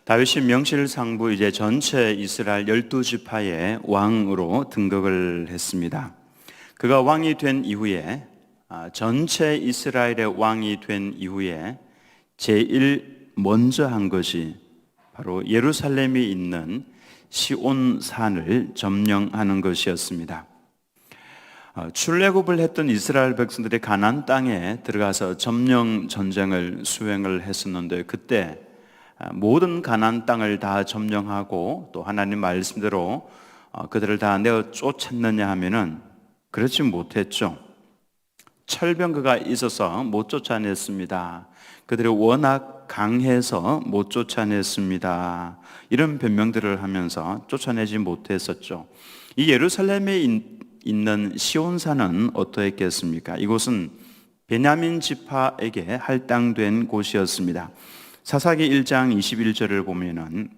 다윗이 명실상부 이제 전체 이스라엘 12지파의 왕으로 등극을 했습니다. 그가 왕이 된 이후에 전체 이스라엘의 왕이 된 이후에 제일 먼저 한 것이 바로 예루살렘이 있는 시온산을 점령하는 것이었습니다. 출애굽을 했던 이스라엘 백성들이 가나안 땅에 들어가서 점령 전쟁을 수행을 했었는데, 그때 모든 가나안 땅을 다 점령하고 또 하나님 말씀대로 그들을 다 내어 쫓았느냐 하면은 그렇지 못했죠. 철병거가 있어서 못 쫓아냈습니다. 그들이 워낙 강해서 못 쫓아냈습니다. 이런 변명들을 하면서 쫓아내지 못했었죠. 이 예루살렘에 있는 시온산은 어떠했겠습니까? 이곳은 베냐민 지파에게 할당된 곳이었습니다. 사사기 1장 21절을 보면은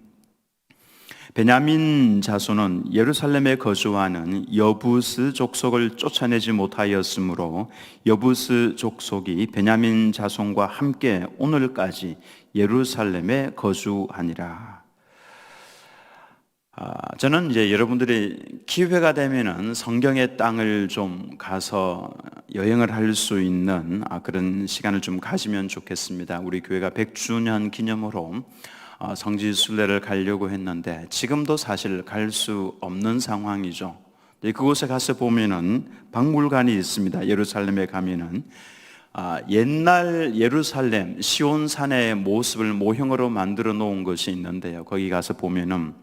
베냐민 자손은 예루살렘에 거주하는 여부스 족속을 쫓아내지 못하였으므로 여부스 족속이 베냐민 자손과 함께 오늘까지 예루살렘에 거주하니라. 저는 이제 여러분들이 기회가 되면은 성경의 땅을 좀 가서 여행을 할 수 있는 그런 시간을 좀 가지면 좋겠습니다. 우리 교회가 100주년 기념으로 성지순례를 가려고 했는데 지금도 사실 갈 수 없는 상황이죠. 그곳에 가서 보면은 박물관이 있습니다. 예루살렘에 가면은 옛날 예루살렘 시온산의 모습을 모형으로 만들어 놓은 것이 있는데요. 거기 가서 보면은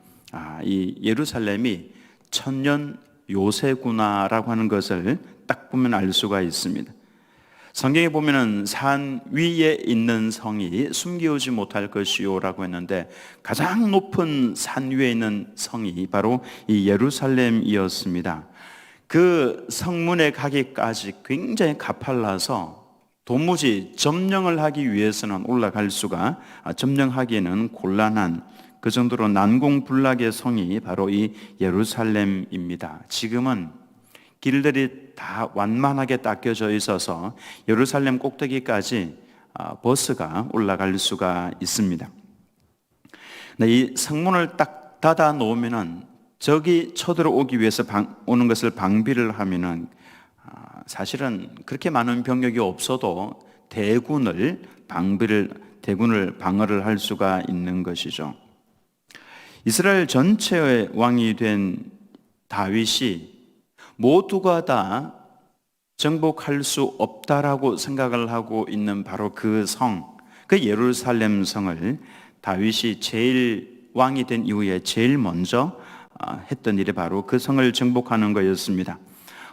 이 예루살렘이 천년 요새구나라고 하는 것을 딱 보면 알 수가 있습니다. 성경에 보면은 산 위에 있는 성이 숨기우지 못할 것이요라고 했는데, 가장 높은 산 위에 있는 성이 바로 이 예루살렘이었습니다. 그 성문에 가기까지 굉장히 가팔라서 도무지 점령을 하기 위해서는 점령하기에는 곤란한 그 정도로 난공불락의 성이 바로 이 예루살렘입니다. 지금은 길들이 다 완만하게 닦여져 있어서 예루살렘 꼭대기까지 버스가 올라갈 수가 있습니다. 이 성문을 딱 닫아 놓으면은 저기 쳐들어오기 위해서 오는 것을 방비를 하면은 사실은 그렇게 많은 병력이 없어도 대군을 방어를 할 수가 있는 것이죠. 이스라엘 전체의 왕이 된 다윗이 모두가 다 정복할 수 없다라고 생각을 하고 있는 바로 그 성, 그 예루살렘 성을 다윗이 제일 왕이 된 이후에 제일 먼저 했던 일이 바로 그 성을 정복하는 거였습니다.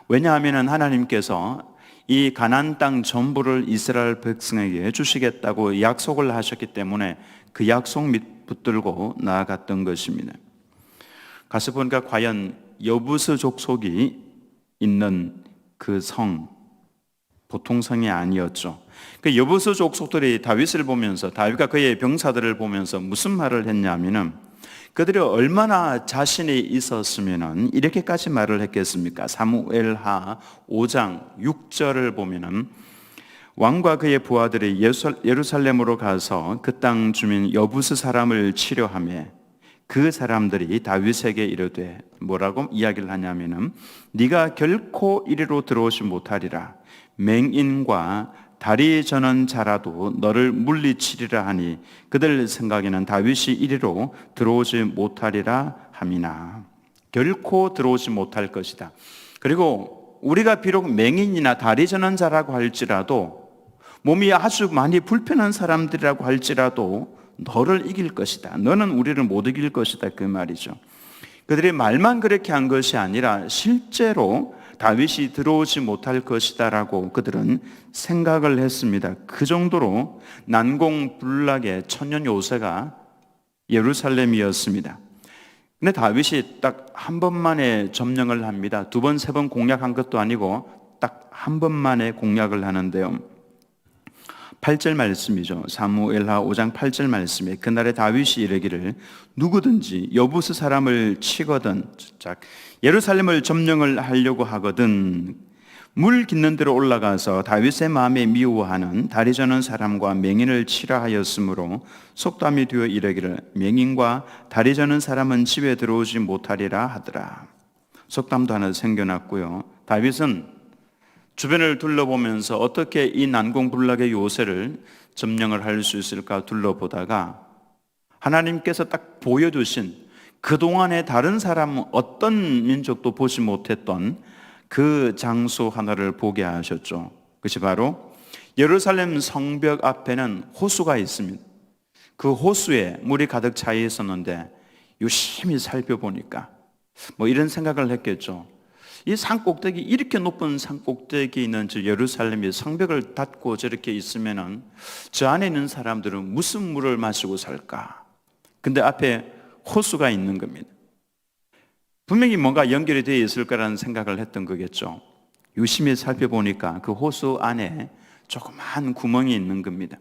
왜냐하면 하나님께서 이 가나안 땅 전부를 이스라엘 백성에게 주시겠다고 약속을 하셨기 때문에 그 약속 붙들고 나아갔던 것입니다. 가서 보니까 과연 여부스 족속이 있는 그 성, 보통 성이 아니었죠. 그 여부스 족속들이 다윗을 보면서, 다윗과 그의 병사들을 보면서 무슨 말을 했냐면은, 그들이 얼마나 자신이 있었으면은 이렇게까지 말을 했겠습니까? 사무엘하 5장 6절을 보면은 왕과 그의 부하들이 예루살렘으로 가서 그 땅 주민 여부스 사람을 치려하며 그 사람들이 다윗에게 이르되, 뭐라고 이야기를 하냐면은, 네가 결코 이리로 들어오지 못하리라. 맹인과 다리 저는 자라도 너를 물리치리라 하니 그들 생각에는 다윗이 이리로 들어오지 못하리라 함이나. 결코 들어오지 못할 것이다. 그리고 우리가 비록 맹인이나 다리 저는 자라고 할지라도, 몸이 아주 많이 불편한 사람들이라고 할지라도 너를 이길 것이다. 너는 우리를 못 이길 것이다. 그 말이죠. 그들이 말만 그렇게 한 것이 아니라 실제로 다윗이 들어오지 못할 것이다 라고 그들은 생각을 했습니다. 그 정도로 난공불락의 천년 요새가 예루살렘이었습니다. 근데 다윗이 딱 한 번만에 점령을 합니다. 두 번, 세 번 공략한 것도 아니고 딱 한 번만에 공략을 하는데요. 8절 말씀이죠. 사무엘하 5장 8절 말씀에 그날에 다윗이 이르기를 누구든지 여부스 사람을 치거든 예루살렘을 점령을 하려고 하거든 물 깃는 데로 올라가서 다윗의 마음에 미워하는 다리 저는 사람과 맹인을 치라 하였으므로 속담이 되어 이르기를 맹인과 다리 저는 사람은 집에 들어오지 못하리라 하더라. 속담도 하나 생겨났고요. 다윗은 주변을 둘러보면서 어떻게 이 난공불락의 요새를 점령을 할 수 있을까 둘러보다가 하나님께서 딱 보여주신 그동안에 다른 사람은 어떤 민족도 보지 못했던 그 장소 하나를 보게 하셨죠. 그것이 바로 예루살렘 성벽 앞에는 호수가 있습니다. 그 호수에 물이 가득 차 있었는데 유심히 살펴보니까 이런 생각을 했겠죠. 이 산꼭대기, 이렇게 높은 산꼭대기에 있는 저 예루살렘이 성벽을 닫고 저렇게 있으면은 저 안에 있는 사람들은 무슨 물을 마시고 살까? 근데 앞에 호수가 있는 겁니다. 분명히 뭔가 연결이 되어 있을 거라는 생각을 했던 거겠죠. 유심히 살펴보니까 그 호수 안에 조그만 구멍이 있는 겁니다.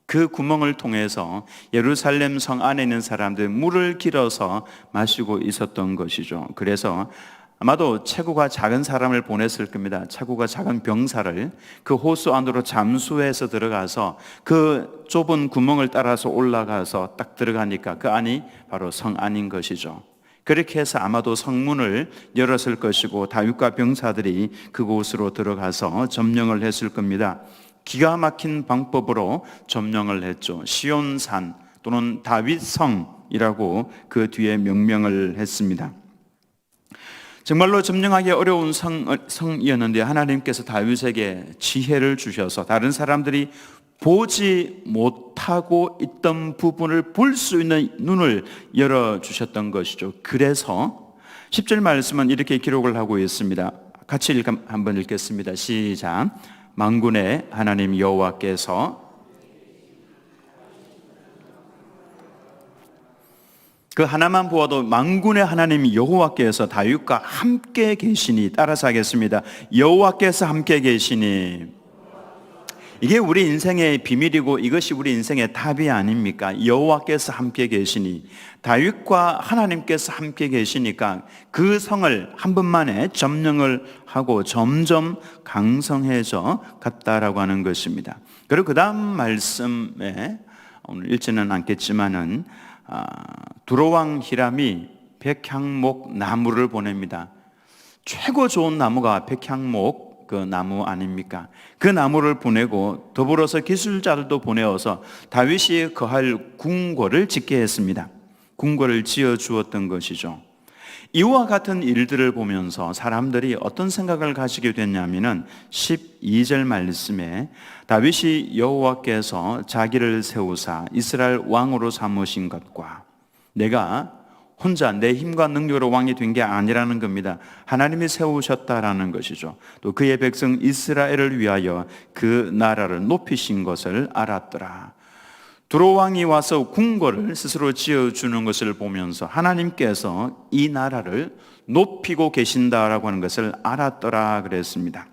그 구멍을 통해서 예루살렘 성 안에 있는 사람들 물을 길어서 마시고 있었던 것이죠. 그래서 아마도 체구가 작은 사람을 보냈을 겁니다. 체구가 작은 병사를 그 호수 안으로 잠수해서 들어가서 그 좁은 구멍을 따라서 올라가서 딱 들어가니까 그 안이 바로 성 안인 것이죠. 그렇게 해서 아마도 성문을 열었을 것이고 다윗과 병사들이 그곳으로 들어가서 점령을 했을 겁니다. 기가 막힌 방법으로 점령을 했죠. 시온산 또는 다윗성이라고 그 뒤에 명명을 했습니다. 정말로 점령하기 어려운 성이었는데 하나님께서 다윗에게 지혜를 주셔서 다른 사람들이 보지 못하고 있던 부분을 볼 수 있는 눈을 열어주셨던 것이죠. 그래서 10절 말씀은 이렇게 기록을 하고 있습니다. 같이 한번 읽겠습니다. 시작. 만군의 하나님 여호와께서 그 하나만 보아도 만군의 하나님 여호와께서 다윗과 함께 계시니, 따라서 하겠습니다. 여호와께서 함께 계시니. 이게 우리 인생의 비밀이고 이것이 우리 인생의 답이 아닙니까? 여호와께서 함께 계시니, 다윗과 하나님께서 함께 계시니까 그 성을 한 번만에 점령을 하고 점점 강성해져 갔다라고 하는 것입니다. 그리고 그 다음 말씀에 오늘 읽지는 않겠지만은 두로왕 히람이 백향목 나무를 보냅니다. 최고 좋은 나무가 백향목 그 나무 아닙니까? 그 나무를 보내고 더불어서 기술자들도 보내어서 다윗이 거할 궁궐을 짓게 했습니다. 궁궐을 지어 주었던 것이죠. 이와 같은 일들을 보면서 사람들이 어떤 생각을 가지게 됐냐면은 12절 말씀에 다윗이 여호와께서 자기를 세우사 이스라엘 왕으로 삼으신 것과 내가 혼자 내 힘과 능력으로 왕이 된 게 아니라는 겁니다. 하나님이 세우셨다라는 것이죠. 또 그의 백성 이스라엘을 위하여 그 나라를 높이신 것을 알았더라. 두로왕이 와서 궁궐을 스스로 지어주는 것을 보면서 하나님께서 이 나라를 높이고 계신다라고 하는 것을 알았더라 그랬습니다.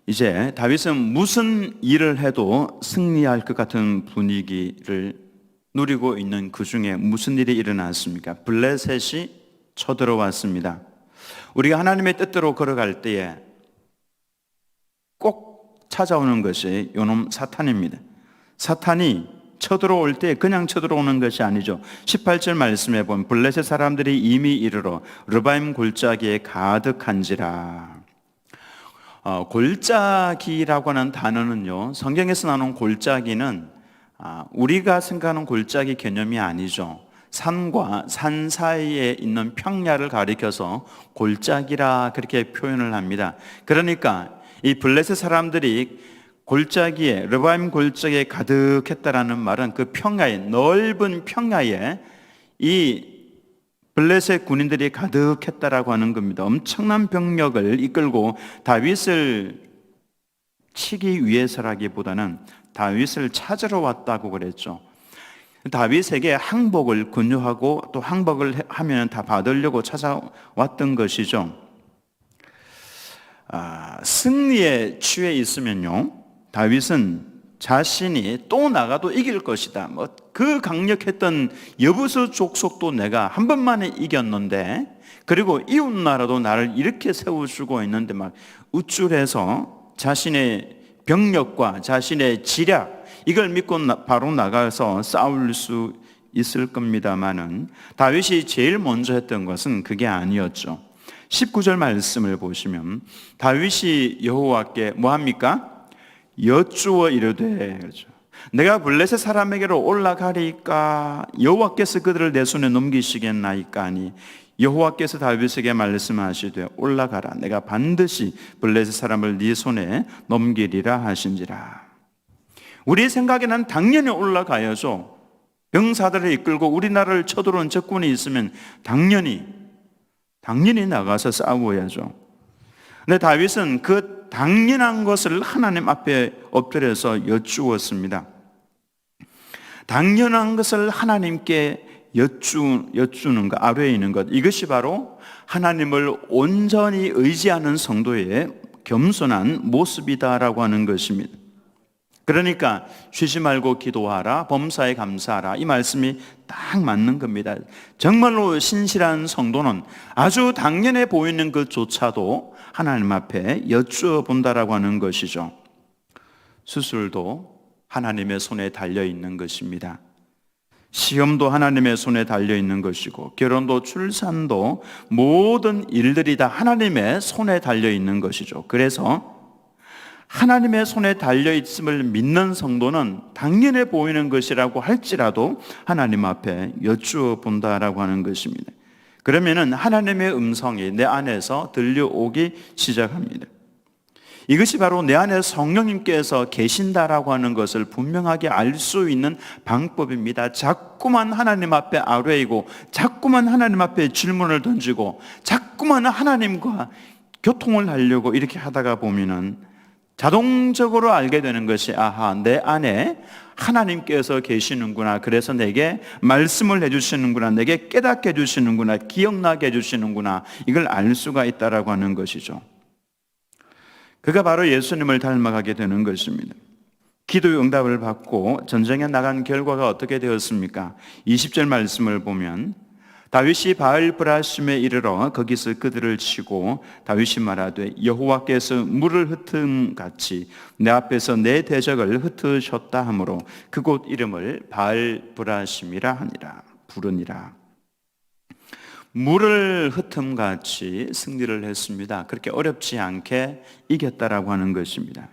이제 다윗은 무슨 일을 해도 승리할 것 같은 분위기를 누리고 있는 그 중에 무슨 일이 일어났습니까? 블레셋이 쳐들어왔습니다. 우리가 하나님의 뜻대로 걸어갈 때에 꼭 찾아오는 것이 요놈 사탄입니다. 사탄이 쳐들어올 때 그냥 쳐들어오는 것이 아니죠. 18절 말씀에 보면 블레셋 사람들이 이미 이르러 르바임 골짜기에 가득한지라. 골짜기라고 하는 단어는요, 성경에서 나오는 골짜기는 우리가 생각하는 골짜기 개념이 아니죠. 산과 산 사이에 있는 평야를 가리켜서 골짜기라 그렇게 표현을 합니다. 그러니까 이 블레셋 사람들이 골짜기에, 르바임 골짜기에 가득했다라는 말은 그 평야에, 넓은 평야에 이 블레셋 군인들이 가득했다라고 하는 겁니다. 엄청난 병력을 이끌고 다윗을 치기 위해서라기보다는 다윗을 찾으러 왔다고 그랬죠. 다윗에게 항복을 권유하고 또 항복을 하면 다 받으려고 찾아왔던 것이죠. 승리에 취해 있으면요, 다윗은 자신이 또 나가도 이길 것이다. 그 강력했던 여부수 족속도 내가 한 번만에 이겼는데 그리고 이웃 나라도 나를 이렇게 세워주고 있는데 막 우쭐해서 자신의 병력과 자신의 지략 이걸 믿고 바로 나가서 싸울 수 있을 겁니다만은 다윗이 제일 먼저 했던 것은 그게 아니었죠. 19절 말씀을 보시면 다윗이 여호와께 뭐합니까? 여쭈어 이르되, 그렇죠. 내가 블레셋 사람에게로 올라가리까 여호와께서 그들을 내 손에 넘기시겠나이까 하니 여호와께서 다윗에게 말씀하시되 올라가라 내가 반드시 블레셋 사람을 네 손에 넘기리라 하신지라. 우리 생각에는 당연히 올라가야죠. 병사들을 이끌고 우리나라를 쳐들어온 적군이 있으면 당연히 나가서 싸워야죠. 근데 다윗은 그 당연한 것을 하나님 앞에 엎드려서 여쭈었습니다. 당연한 것을 하나님께 여쭈는 것, 아뢰이는 것, 이것이 바로 하나님을 온전히 의지하는 성도의 겸손한 모습이다라고 하는 것입니다. 그러니까 쉬지 말고 기도하라, 범사에 감사하라, 이 말씀이 딱 맞는 겁니다. 정말로 신실한 성도는 아주 당연해 보이는 것조차도 하나님 앞에 여쭈어 본다라고 하는 것이죠. 수술도 하나님의 손에 달려 있는 것입니다. 시험도 하나님의 손에 달려 있는 것이고 결혼도 출산도 모든 일들이 다 하나님의 손에 달려 있는 것이죠. 그래서 하나님의 손에 달려있음을 믿는 성도는 당연해 보이는 것이라고 할지라도 하나님 앞에 여쭈어 본다라고 하는 것입니다. 그러면은 하나님의 음성이 내 안에서 들려오기 시작합니다. 이것이 바로 내 안에 성령님께서 계신다라고 하는 것을 분명하게 알 수 있는 방법입니다. 자꾸만 하나님 앞에 아뢰이고 자꾸만 하나님 앞에 질문을 던지고 자꾸만 하나님과 교통을 하려고 이렇게 하다가 보면은 자동적으로 알게 되는 것이 아하, 내 안에 하나님께서 계시는구나. 그래서 내게 말씀을 해주시는구나. 내게 깨닫게 해주시는구나. 기억나게 해주시는구나. 이걸 알 수가 있다라고 하는 것이죠. 그가 바로 예수님을 닮아가게 되는 것입니다. 기도의 응답을 받고 전쟁에 나간 결과가 어떻게 되었습니까? 20절 말씀을 보면 다윗이 바알브라심에 이르러 거기서 그들을 치고 다윗이 말하되 여호와께서 물을 흩음 같이 내 앞에서 내 대적을 흩으셨다 하므로 그곳 이름을 바알브라심이라 하니라 부르니라. 물을 흩음 같이 승리를 했습니다. 그렇게 어렵지 않게 이겼다라고 하는 것입니다.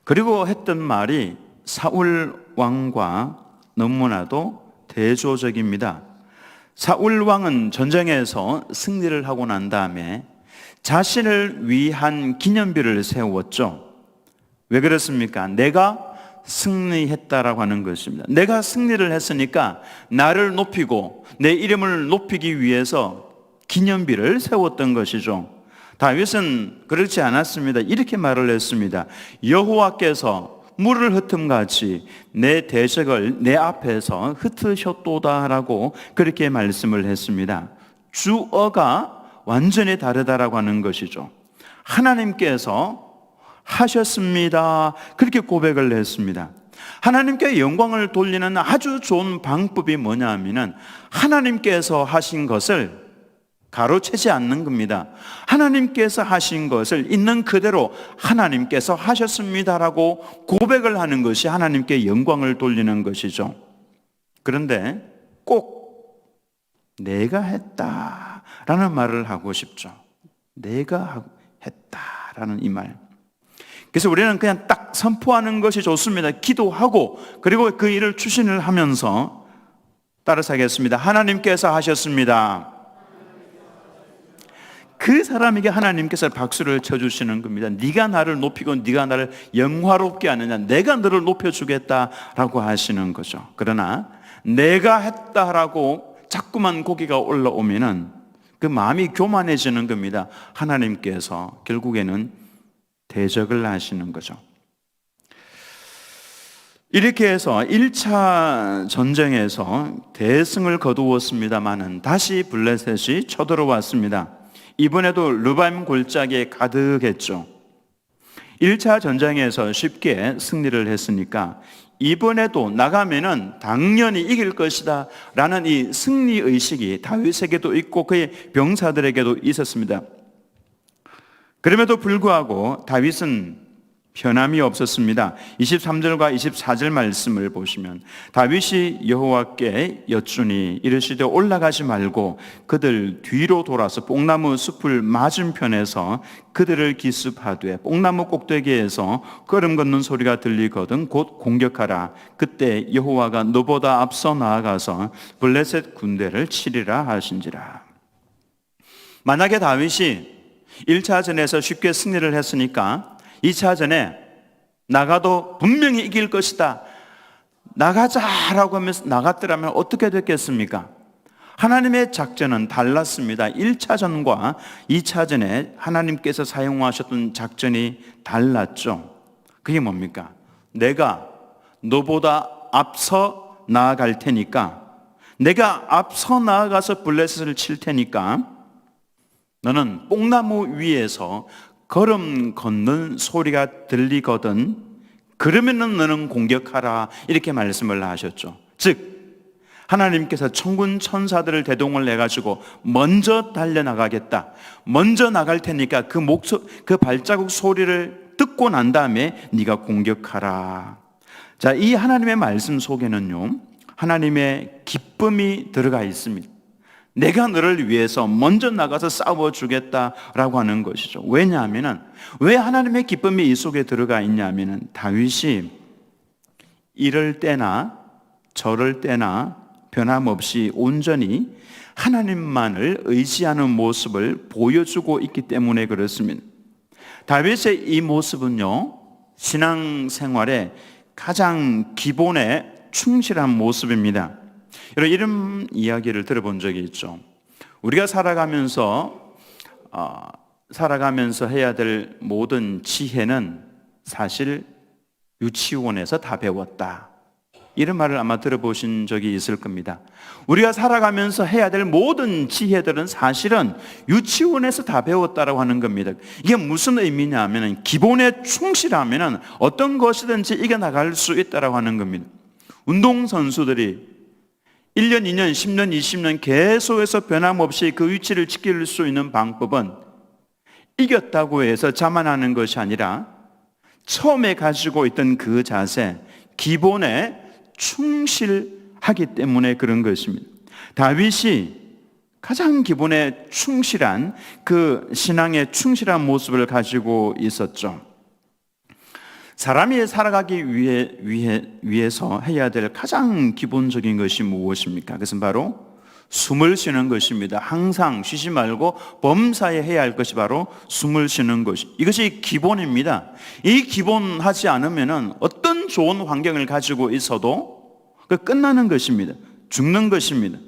그리고 했던 말이 사울 왕과 너무나도 대조적입니다. 사울 왕은 전쟁에서 승리를 하고 난 다음에 자신을 위한 기념비를 세웠죠. 왜 그렇습니까? 내가 승리했다라고 하는 것입니다. 내가 승리를 했으니까 나를 높이고 내 이름을 높이기 위해서 기념비를 세웠던 것이죠. 다윗은 그렇지 않았습니다. 이렇게 말을 했습니다. 여호와께서 물을 흩음같이 내 대적을 내 앞에서 흩으셨도다라고 그렇게 말씀을 했습니다. 주어가 완전히 다르다라고 하는 것이죠. 하나님께서 하셨습니다. 그렇게 고백을 했습니다. 하나님께 영광을 돌리는 아주 좋은 방법이 뭐냐 하면은 하나님께서 하신 것을 가로채지 않는 겁니다. 하나님께서 하신 것을 있는 그대로 하나님께서 하셨습니다라고 고백을 하는 것이 하나님께 영광을 돌리는 것이죠. 그런데 꼭 내가 했다라는 말을 하고 싶죠. 내가 했다라는 이 말. 그래서 우리는 그냥 딱 선포하는 것이 좋습니다. 기도하고 그리고 그 일을 추진을 하면서 따라서 하겠습니다. 하나님께서 하셨습니다. 그 사람에게 하나님께서 박수를 쳐주시는 겁니다. 네가 나를 높이고 네가 나를 영화롭게 하느냐, 내가 너를 높여주겠다라고 하시는 거죠. 그러나 내가 했다라고 자꾸만 고기가 올라오면은 그 마음이 교만해지는 겁니다. 하나님께서 결국에는 대적을 하시는 거죠. 이렇게 해서 1차 전쟁에서 대승을 거두었습니다마는 다시 블레셋이 쳐들어왔습니다. 이번에도 르바임 골짜기에 가득했죠. 1차 전쟁에서 쉽게 승리를 했으니까 이번에도 나가면은 당연히 이길 것이다 라는 이 승리의식이 다윗에게도 있고 그의 병사들에게도 있었습니다. 그럼에도 불구하고 다윗은 변함이 없었습니다. 23절과 24절 말씀을 보시면 다윗이 여호와께 여쭈니 이르시되 올라가지 말고 그들 뒤로 돌아서 뽕나무 숲을 맞은편에서 그들을 기습하되 뽕나무 꼭대기에서 걸음 걷는 소리가 들리거든 곧 공격하라. 그때 여호와가 너보다 앞서 나아가서 블레셋 군대를 치리라 하신지라. 만약에 다윗이 1차전에서 쉽게 승리를 했으니까 2차전에 나가도 분명히 이길 것이다, 나가자라고 하면서 나갔더라면 어떻게 됐겠습니까? 하나님의 작전은 달랐습니다. 1차전과 2차전에 하나님께서 사용하셨던 작전이 달랐죠. 그게 뭡니까? 내가 너보다 앞서 나아갈 테니까, 내가 앞서 나아가서 블레셋을 칠 테니까 너는 뽕나무 위에서 걸음 걷는 소리가 들리거든 그러면은 너는 공격하라, 이렇게 말씀을 하셨죠. 즉 하나님께서 천군 천사들을 대동을 해가지고 먼저 달려나가겠다, 먼저 나갈 테니까 그 발자국 소리를 듣고 난 다음에 네가 공격하라. 자, 이 하나님의 말씀 속에는요 하나님의 기쁨이 들어가 있습니다. 내가 너를 위해서 먼저 나가서 싸워주겠다라고 하는 것이죠. 왜냐하면 왜 하나님의 기쁨이 이 속에 들어가 있냐면 다윗이 이럴 때나 저럴 때나 변함없이 온전히 하나님만을 의지하는 모습을 보여주고 있기 때문에 그렇습니다. 다윗의 이 모습은요 신앙생활의 가장 기본에 충실한 모습입니다. 여러분 이런 이야기를 들어본 적이 있죠. 우리가 살아가면서 해야 될 모든 지혜는 사실 유치원에서 다 배웠다, 이런 말을 아마 들어보신 적이 있을 겁니다. 우리가 살아가면서 해야 될 모든 지혜들은 사실은 유치원에서 다 배웠다라고 하는 겁니다. 이게 무슨 의미냐 하면 기본에 충실하면 어떤 것이든지 이겨나갈 수 있다라고 하는 겁니다. 운동선수들이 1년, 2년, 10년, 20년 계속해서 변함없이 그 위치를 지킬 수 있는 방법은 이겼다고 해서 자만하는 것이 아니라 처음에 가지고 있던 그 자세, 기본에 충실하기 때문에 그런 것입니다. 다윗이 가장 기본에 충실한 그 신앙의 충실한 모습을 가지고 있었죠. 사람이 살아가기 위해서 해야 될 가장 기본적인 것이 무엇입니까? 그것은 바로 숨을 쉬는 것입니다. 항상 쉬지 말고 범사에 해야 할 것이 바로 숨을 쉬는 것. 이것이 기본입니다. 이 기본 하지 않으면 어떤 좋은 환경을 가지고 있어도 끝나는 것입니다. 죽는 것입니다.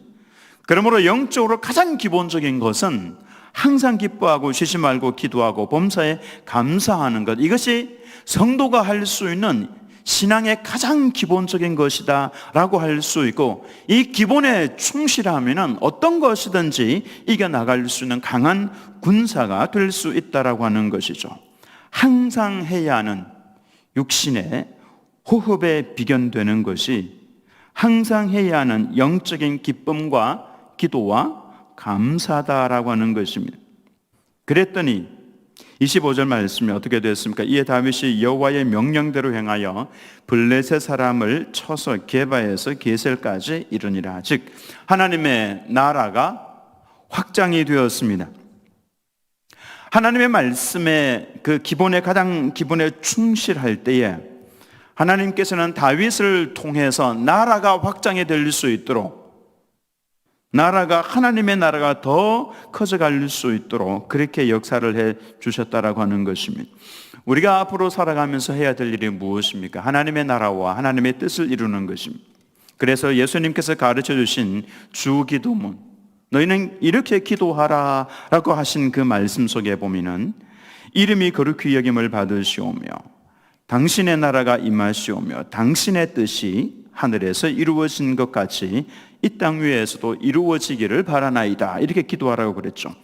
그러므로 영적으로 가장 기본적인 것은 항상 기뻐하고 쉬지 말고 기도하고 범사에 감사하는 것. 이것이 성도가 할 수 있는 신앙의 가장 기본적인 것이다 라고 할 수 있고, 이 기본에 충실하면 어떤 것이든지 이겨나갈 수 있는 강한 군사가 될 수 있다라고 하는 것이죠. 항상 해야 하는 육신의 호흡에 비견되는 것이 항상 해야 하는 영적인 기쁨과 기도와 감사다라고 하는 것입니다. 그랬더니 25절 말씀이 어떻게 됐습니까? 이에 다윗이 여호와의 명령대로 행하여 블레셋 사람을 쳐서 게바에서 게셀까지 이르니라. 즉 하나님의 나라가 확장이 되었습니다. 하나님의 말씀에 그 기본에 가장 기본에 충실할 때에 하나님께서는 다윗을 통해서 나라가 확장이 될 수 있도록, 나라가 하나님의 나라가 더 커져갈 수 있도록 그렇게 역사를 해 주셨다라고 하는 것입니다. 우리가 앞으로 살아가면서 해야 될 일이 무엇입니까? 하나님의 나라와 하나님의 뜻을 이루는 것입니다. 그래서 예수님께서 가르쳐 주신 주기도문, 너희는 이렇게 기도하라 라고 하신 그 말씀 속에 보면은 이름이 거룩히 여김을 받으시오며 당신의 나라가 임하시오며 당신의 뜻이 하늘에서 이루어진 것 같이 이 땅 위에서도 이루어지기를 바라나이다, 이렇게 기도하라고 그랬죠.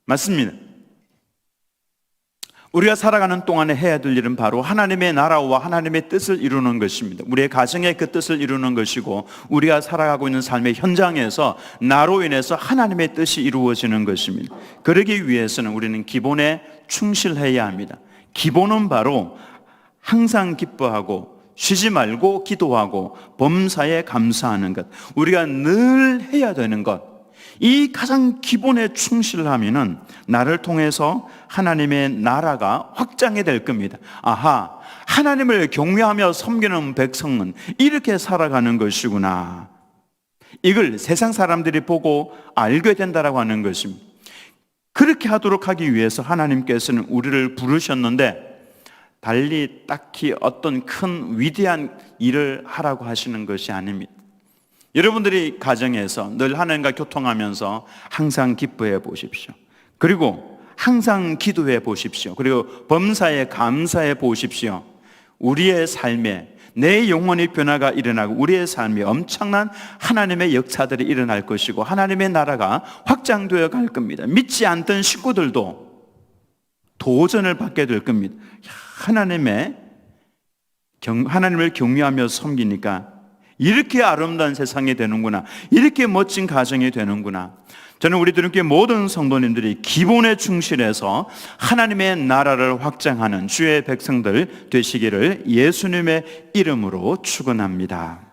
맞습니다. 우리가 살아가는 동안에 해야 될 일은 바로 하나님의 나라와 하나님의 뜻을 이루는 것입니다. 우리의 가정의 그 뜻을 이루는 것이고, 우리가 살아가고 있는 삶의 현장에서 나로 인해서 하나님의 뜻이 이루어지는 것입니다. 그러기 위해서는 우리는 기본에 충실해야 합니다. 기본은 바로 항상 기뻐하고 쉬지 말고 기도하고 범사에 감사하는 것, 우리가 늘 해야 되는 것, 이 가장 기본에 충실하면은 나를 통해서 하나님의 나라가 확장이 될 겁니다. 아하, 하나님을 경외하며 섬기는 백성은 이렇게 살아가는 것이구나, 이걸 세상 사람들이 보고 알게 된다라고 하는 것입니다. 그렇게 하도록 하기 위해서 하나님께서는 우리를 부르셨는데, 달리 딱히 어떤 큰 위대한 일을 하라고 하시는 것이 아닙니다. 여러분들이 가정에서 늘 하나님과 교통하면서 항상 기뻐해 보십시오. 그리고 항상 기도해 보십시오. 그리고 범사에 감사해 보십시오. 우리의 삶에 내 영혼의 변화가 일어나고 우리의 삶에 엄청난 하나님의 역사들이 일어날 것이고, 하나님의 나라가 확장되어 갈 겁니다. 믿지 않던 식구들도 도전을 받게 될 겁니다. 하나님을 경외하며 섬기니까 이렇게 아름다운 세상이 되는구나, 이렇게 멋진 가정이 되는구나. 저는 우리 들은교회 모든 성도님들이 기본에 충실해서 하나님의 나라를 확장하는 주의 백성들 되시기를 예수님의 이름으로 축원합니다.